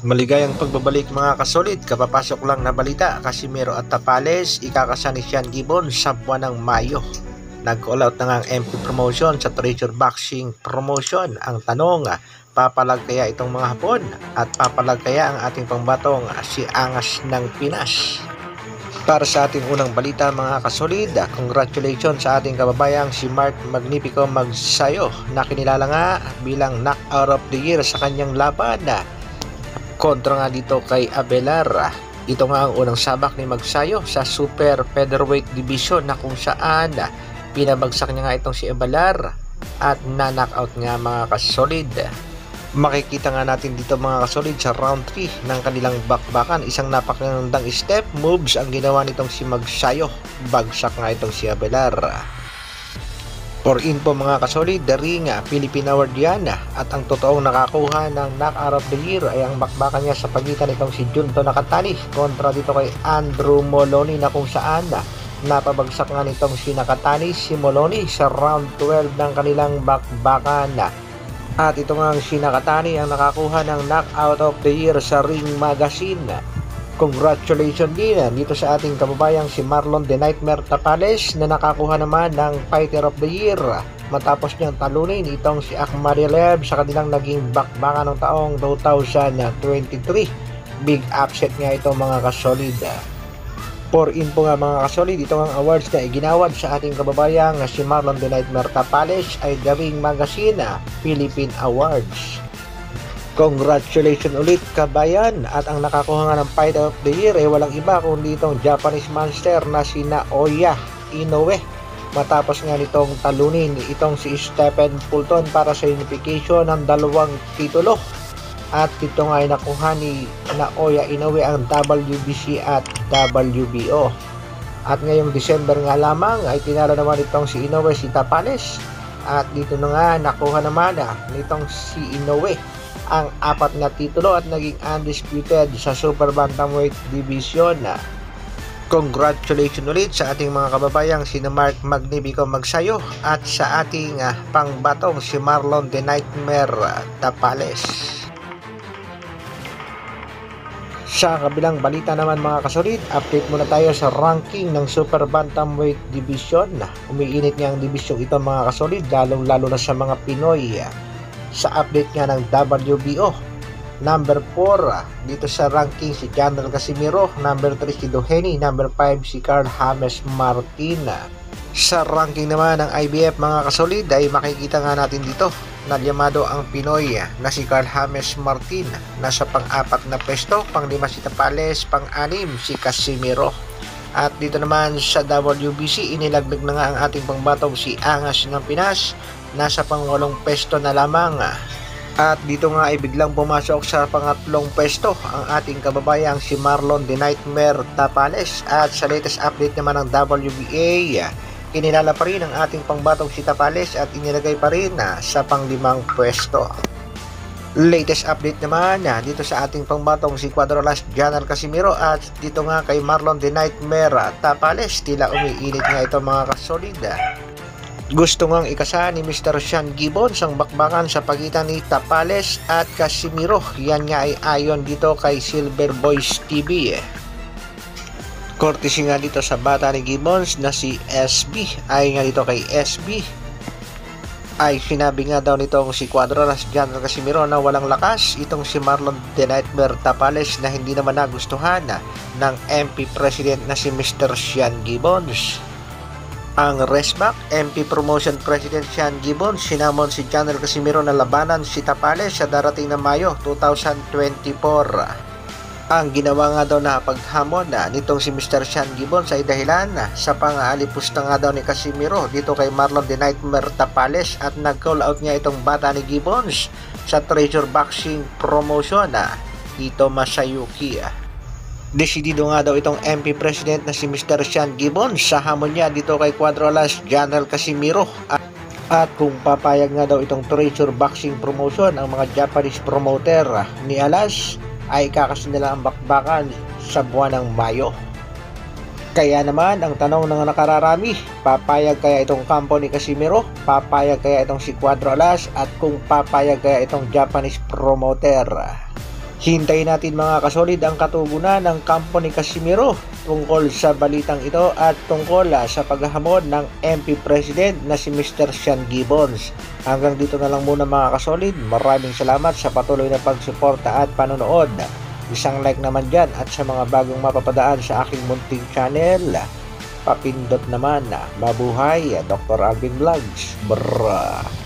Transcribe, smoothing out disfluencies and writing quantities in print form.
Maligayang pagbabalik mga kasolid, kapapasok lang na balita, Casimiro at Tapales ikakasa ni Sean Gibbon sa buwan ng Mayo. Nag-call out na nga ang MP promotion sa Treasure Boxing promotion. Ang tanong, papalag kaya itong mga Hapon at papalag kaya ang ating pangbatong si Angas ng Pinas? Para sa ating unang balita mga kasolid, congratulations sa ating kababayang si Mark Magnifico Magsayo na kinilala nga bilang knockout of the year sa kanyang laban kontra nga dito kay Abelar. Ito nga ang unang sabak ni Magsayo sa super featherweight division na kung saan pinabagsak niya nga itong si Abelar at na-knockout nga mga kasolid. Makikita nga natin dito mga kasolid sa round 3 ng kanilang bakbakan, isang napakagandang step moves ang ginawa nitong si Magsayo. Bagsak nga itong si Abelar. For info mga kasolid, the ring, Philippine Award yan at ang totoong nakakuha ng knockout of the year ay ang bakbakan niya sa pagitan nitong si Junto Nakatani kontra dito kay Andrew Moloney na kung saan napabagsak nga nitong si Nakatani si Moloney sa round 12 ng kanilang bakbakan. At ito nga ang si Nakatani ang nakakuha ng knockout of the year sa Ring Magazine. Congratulations din dito sa ating kababayang si Marlon The Nightmare Tapales na nakakuha naman ng Fighter of the Year matapos niyang talunin itong si Akhmadaliev sa kanilang naging bakbakan ng taong 2023. Big upset nga ito mga kasolid. For info nga mga kasolid, ito ang awards na iginawad sa ating kababayang si Marlon The Nightmare Tapales ay The Ring Magazine Philippine Awards. Congratulations ulit kabayan, at ang nakakuha nga ng Fighter of the Year ay walang iba kundi itong Japanese monster na si Naoya Inoue matapos nga nitong talunin itong si Stephen Fulton para sa unification ng dalawang titulo. At ito nga ay nakuha ni Naoya Inoue ang WBC at WBO. At ngayong December nga lamang ay tinalo naman itong si Inoue si Tapales, at dito na nga nakuha naman nitong si Inoue ang 4 na titulo at naging undisputed sa Super Bantamweight Division. Congratulations ulit sa ating mga kababayang si Mark Magnifico Magsayo at sa ating pangbatong si Marlon The Nightmare Tapales. Sa kabilang balita naman mga kasolid, update muna tayo sa ranking ng Super Bantamweight Division. Umiinit nga ang division ito mga kasolid, lalo na sa mga Pinoy. Sa update nga ng WBO, number 4 dito sa ranking si General Casimiro, number 3 si Doheny, number 5 si Carl James Martin. Sa ranking naman ng IBF mga kasolid ay makikita nga natin dito na yamado ang Pinoy na si Carl James Martin, nasa pang-4 na pwesto, pang-5 si Tapales, pang-6 si Casimiro. At dito naman sa WBC, inilaglag na nga ang ating pangbatong si Angas ng Pinas, nasa pang-8 pwesto na lamang. At dito nga ay biglang pumasok sa pang-3 pwesto ang ating kababayang si Marlon The Nightmare Tapales. At sa latest update naman ng WBA, kinilala pa rin ang ating pangbatong si Tapales at inilagay pa rin sa pang-5 pwesto. Latest update naman dito sa ating pangbatong si Cuadrolas General Casimiro at dito nga kay Marlon The Nightmare Tapales, tila umiinit nga ito mga kasolid. Gusto ngang ikasa ni Mr. Sean Gibbon ang bakbakan sa pagitan ni Tapales at Casimiro. Yan nga ay ayon dito kay Silver Boys TV. Courtesy nga dito sa bata ni Gibbons na si SB, ay nga dito kay SB ay sinabi nga daw nitong si Cuadrolas General Casimiro na walang lakas itong si Marlon The Nightmare Tapales na hindi naman nagustuhan ng MP President na si Mr. Sean Gibbons. Ang Resmac MP Promotion President Sean Gibbons sinamon si General Casimiro na labanan si Tapales sa darating na Mayo 2024. Ang ginawa nga daw na paghamon nitong si Mr. Sean Gibbons ay dahilan sa pang-aalipos na nga daw ni Casimiro dito kay Marlon The Nightmare Tapales, at nag-call out niya itong bata ni Gibbons sa Treasure Boxing Promotion dito Masayuki. Desidido nga daw itong MP President na si Mr. Sean Gibbons sa hamon niya dito kay Cuadrolas General Casimiro, at kung papayag nga daw itong Treasure Boxing Promotion ang mga Japanese promoter ni Alas ay kakasin nila ang bakbakan sa buwan ng Mayo. Kaya naman ang tanong ng nakararami, papayag kaya itong kampo ni Casimiro, papayag kaya itong si Cuadrolas, at kung papayag kaya itong Japanese promoter. Hintayin natin mga kasolid ang katugunan ng kampo ni Casimiro tungkol sa balitang ito at tungkol sa paghahamon ng MP President na si Mr. Sean Gibbons. Hanggang dito na lang muna mga kasolid. Maraming salamat sa patuloy na pagsuporta at panonood. Isang like naman dyan at sa mga bagong mapapadaan sa aking munting channel, papindot naman. Mabuhay, Dr. Alvin Vlogs. Brrrr.